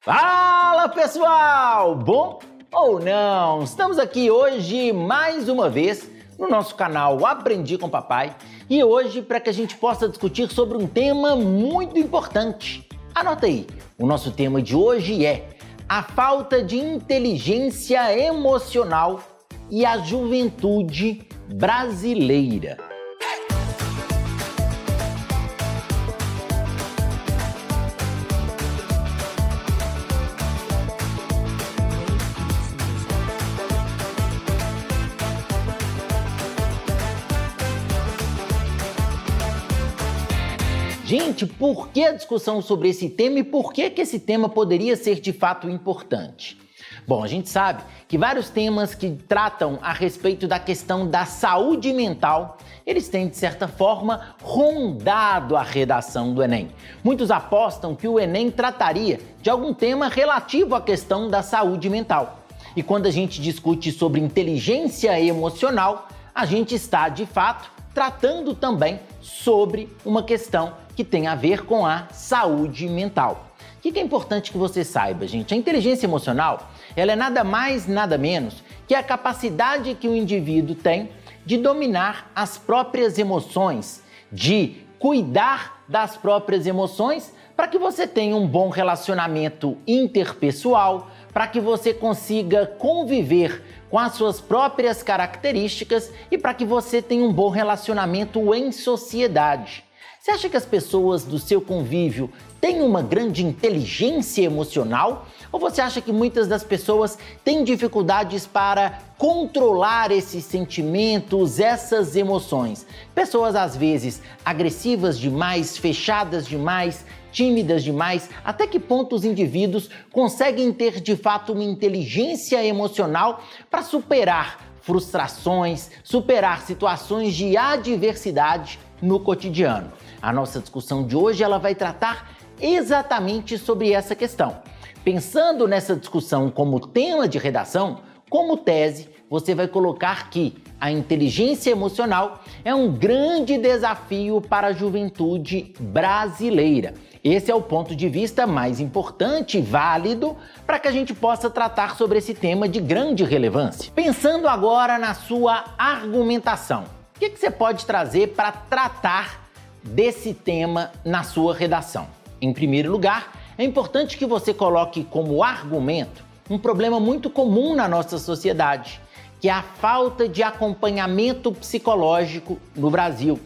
Fala pessoal, bom ou não? Estamos aqui hoje mais uma vez no nosso canal Aprendi com Papai e hoje para que a gente possa discutir sobre um tema muito importante. Anota aí, o nosso tema de hoje é a falta de inteligência emocional e a juventude brasileira. Gente, por que a discussão sobre esse tema e por que esse tema poderia ser de fato importante? Bom, a gente sabe que vários temas que tratam a respeito da questão da saúde mental, eles têm, de certa forma, rondado a redação do Enem. Muitos apostam que o Enem trataria de algum tema relativo à questão da saúde mental. E quando a gente discute sobre inteligência emocional, a gente está, de fato, tratando também sobre uma questão que tem a ver com a saúde mental. O que é importante que você saiba, gente? A inteligência emocional, ela é nada mais, nada menos que a capacidade que o indivíduo tem de dominar as próprias emoções, de cuidar das próprias emoções para que você tenha um bom relacionamento interpessoal, para que você consiga conviver com as suas próprias características e para que você tenha um bom relacionamento em sociedade. Você acha que as pessoas do seu convívio têm uma grande inteligência emocional? Ou você acha que muitas das pessoas têm dificuldades para controlar esses sentimentos, essas emoções? Pessoas às vezes agressivas demais, fechadas demais, tímidas demais. Até que ponto os indivíduos conseguem ter de fato uma inteligência emocional para superar frustrações, superar situações de adversidade no cotidiano? A nossa discussão de hoje ela vai tratar exatamente sobre essa questão. Pensando nessa discussão como tema de redação, como tese, você vai colocar que a inteligência emocional é um grande desafio para a juventude brasileira. Esse é o ponto de vista mais importante e válido para que a gente possa tratar sobre esse tema de grande relevância. Pensando agora na sua argumentação, o que você pode trazer para tratar desse tema na sua redação? Em primeiro lugar, é importante que você coloque como argumento um problema muito comum na nossa sociedade, que é a falta de acompanhamento psicológico no Brasil.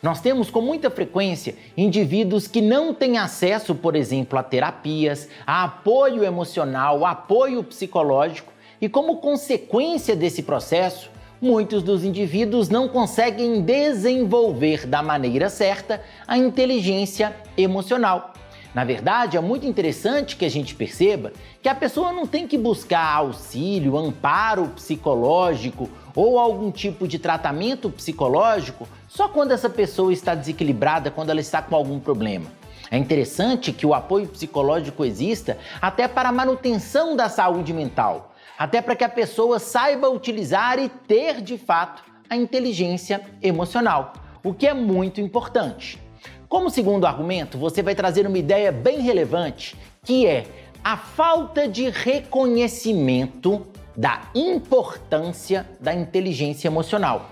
Nós temos com muita frequência indivíduos que não têm acesso, por exemplo, a terapias, a apoio emocional, a apoio psicológico e, como consequência desse processo, muitos dos indivíduos não conseguem desenvolver da maneira certa a inteligência emocional. Na verdade, é muito interessante que a gente perceba que a pessoa não tem que buscar auxílio, amparo psicológico ou algum tipo de tratamento psicológico só quando essa pessoa está desequilibrada, quando ela está com algum problema. É interessante que o apoio psicológico exista até para a manutenção da saúde mental, até para que a pessoa saiba utilizar e ter, de fato, a inteligência emocional, o que é muito importante. Como segundo argumento, você vai trazer uma ideia bem relevante, que é a falta de reconhecimento da importância da inteligência emocional.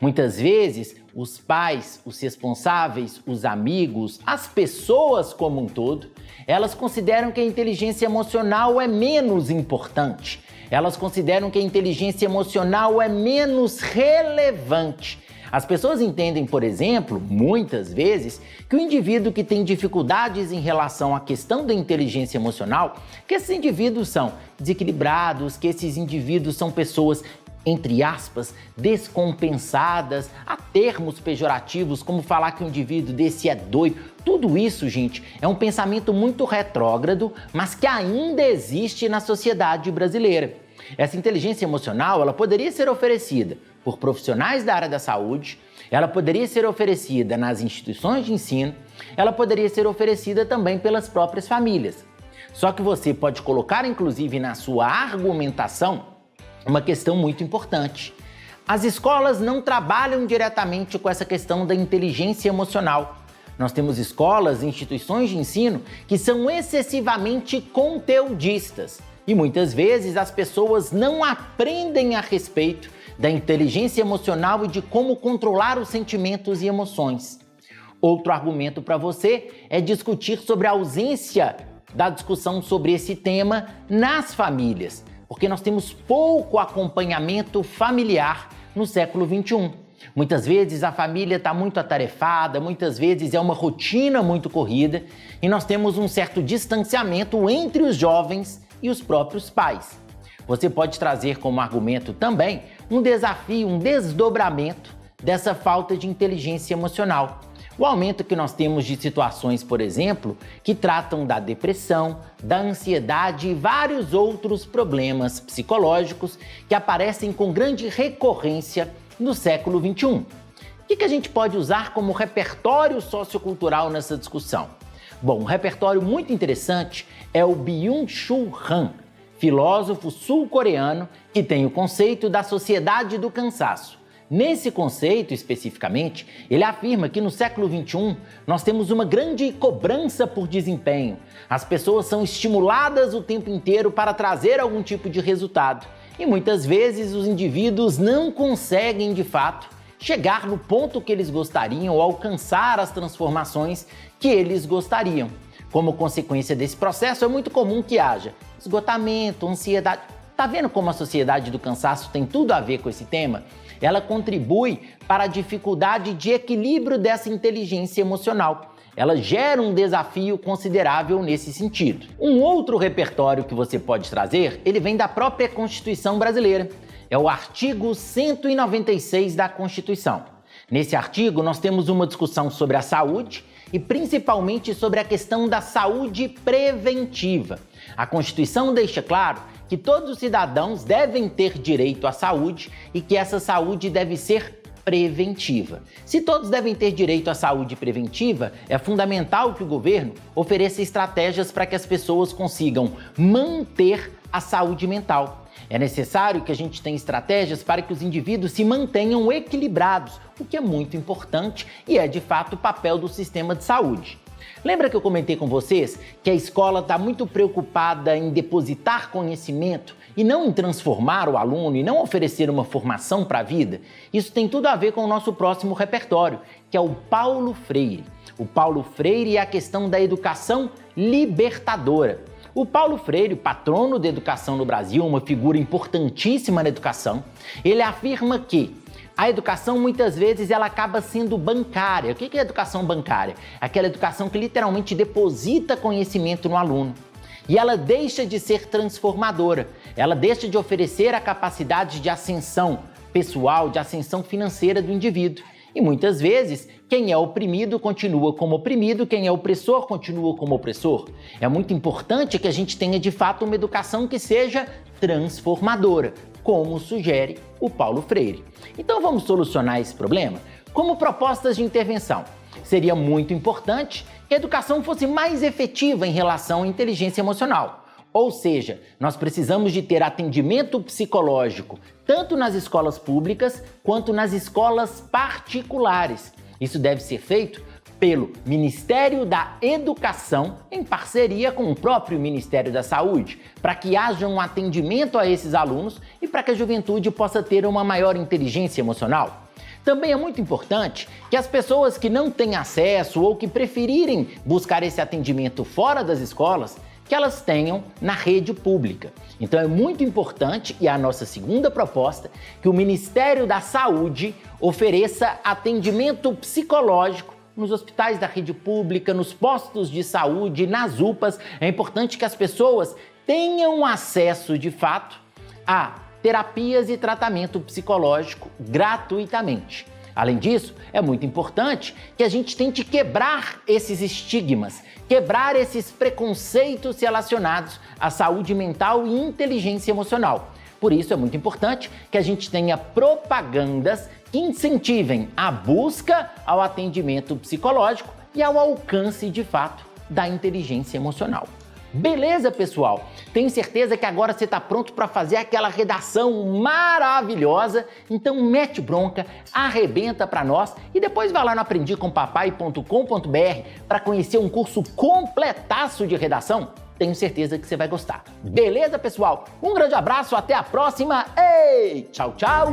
Muitas vezes, os pais, os responsáveis, os amigos, as pessoas como um todo, elas consideram que a inteligência emocional é menos importante. Elas consideram que a inteligência emocional é menos relevante. As pessoas entendem, por exemplo, muitas vezes, que o indivíduo que tem dificuldades em relação à questão da inteligência emocional, que esses indivíduos são desequilibrados, que esses indivíduos são pessoas, entre aspas, descompensadas, há termos pejorativos como falar que o indivíduo desse é doido. Tudo isso, gente, é um pensamento muito retrógrado, mas que ainda existe na sociedade brasileira. Essa inteligência emocional, ela poderia ser oferecida por profissionais da área da saúde, ela poderia ser oferecida nas instituições de ensino, ela poderia ser oferecida também pelas próprias famílias. Só que você pode colocar, inclusive, na sua argumentação, uma questão muito importante. As escolas não trabalham diretamente com essa questão da inteligência emocional, Nós temos escolas e instituições de ensino que são excessivamente conteudistas e muitas vezes as pessoas não aprendem a respeito da inteligência emocional e de como controlar os sentimentos e emoções. Outro argumento para você é discutir sobre a ausência da discussão sobre esse tema nas famílias, porque nós temos pouco acompanhamento familiar no século XXI. Muitas vezes a família está muito atarefada, muitas vezes é uma rotina muito corrida e nós temos um certo distanciamento entre os jovens e os próprios pais. Você pode trazer como argumento também um desafio, um desdobramento dessa falta de inteligência emocional. O aumento que nós temos de situações, por exemplo, que tratam da depressão, da ansiedade e vários outros problemas psicológicos que aparecem com grande recorrência no século XXI. O que a gente pode usar como repertório sociocultural nessa discussão? Bom, um repertório muito interessante é o Byung-Chul Han, filósofo sul-coreano que tem o conceito da sociedade do cansaço. Nesse conceito, especificamente, ele afirma que no século XXI nós temos uma grande cobrança por desempenho. As pessoas são estimuladas o tempo inteiro para trazer algum tipo de resultado. E muitas vezes os indivíduos não conseguem, de fato, chegar no ponto que eles gostariam ou alcançar as transformações que eles gostariam. Como consequência desse processo, é muito comum que haja esgotamento, ansiedade. Tá vendo como a sociedade do cansaço tem tudo a ver com esse tema? Ela contribui para a dificuldade de equilíbrio dessa inteligência emocional. Ela gera um desafio considerável nesse sentido. Um outro repertório que você pode trazer, ele vem da própria Constituição brasileira. É o artigo 196 da Constituição. Nesse artigo, nós temos uma discussão sobre a saúde e principalmente sobre a questão da saúde preventiva. A Constituição deixa claro que todos os cidadãos devem ter direito à saúde e que essa saúde deve ser preventiva. Se todos devem ter direito à saúde preventiva, é fundamental que o governo ofereça estratégias para que as pessoas consigam manter a saúde mental. É necessário que a gente tenha estratégias para que os indivíduos se mantenham equilibrados, o que é muito importante e é de fato o papel do sistema de saúde. Lembra que eu comentei com vocês que a escola está muito preocupada em depositar conhecimento e não em transformar o aluno e não oferecer uma formação para a vida? Isso tem tudo a ver com o nosso próximo repertório, que é o Paulo Freire. O Paulo Freire e a questão da educação libertadora. O Paulo Freire, patrono da educação no Brasil, uma figura importantíssima na educação, ele afirma que a educação, muitas vezes, ela acaba sendo bancária. O que é educação bancária? Aquela educação que literalmente deposita conhecimento no aluno. E ela deixa de ser transformadora. Ela deixa de oferecer a capacidade de ascensão pessoal, de ascensão financeira do indivíduo. E muitas vezes, quem é oprimido continua como oprimido, quem é opressor continua como opressor. É muito importante que a gente tenha, de fato, uma educação que seja transformadora, como sugere o Paulo Freire. Então vamos solucionar esse problema? Como propostas de intervenção, seria muito importante que a educação fosse mais efetiva em relação à inteligência emocional. Ou seja, nós precisamos de ter atendimento psicológico tanto nas escolas públicas quanto nas escolas particulares. Isso deve ser feito pelo Ministério da Educação, em parceria com o próprio Ministério da Saúde, para que haja um atendimento a esses alunos e para que a juventude possa ter uma maior inteligência emocional. Também é muito importante que as pessoas que não têm acesso ou que preferirem buscar esse atendimento fora das escolas, que elas tenham na rede pública. Então é muito importante, e a nossa segunda proposta, que o Ministério da Saúde ofereça atendimento psicológico nos hospitais da rede pública, nos postos de saúde, nas UPAs. É importante que as pessoas tenham acesso, de fato, a terapias e tratamento psicológico gratuitamente. Além disso, é muito importante que a gente tente quebrar esses estigmas, quebrar esses preconceitos relacionados à saúde mental e inteligência emocional. Por isso, é muito importante que a gente tenha propagandas que incentivem a busca ao atendimento psicológico e ao alcance, de fato, da inteligência emocional. Beleza, pessoal? Tenho certeza que agora você está pronto para fazer aquela redação maravilhosa. Então mete bronca, arrebenta para nós e depois vai lá no aprendicompapai.com.br para conhecer um curso completaço de redação. Tenho certeza que você vai gostar. Beleza, pessoal? Um grande abraço, até a próxima. Ei, tchau, tchau!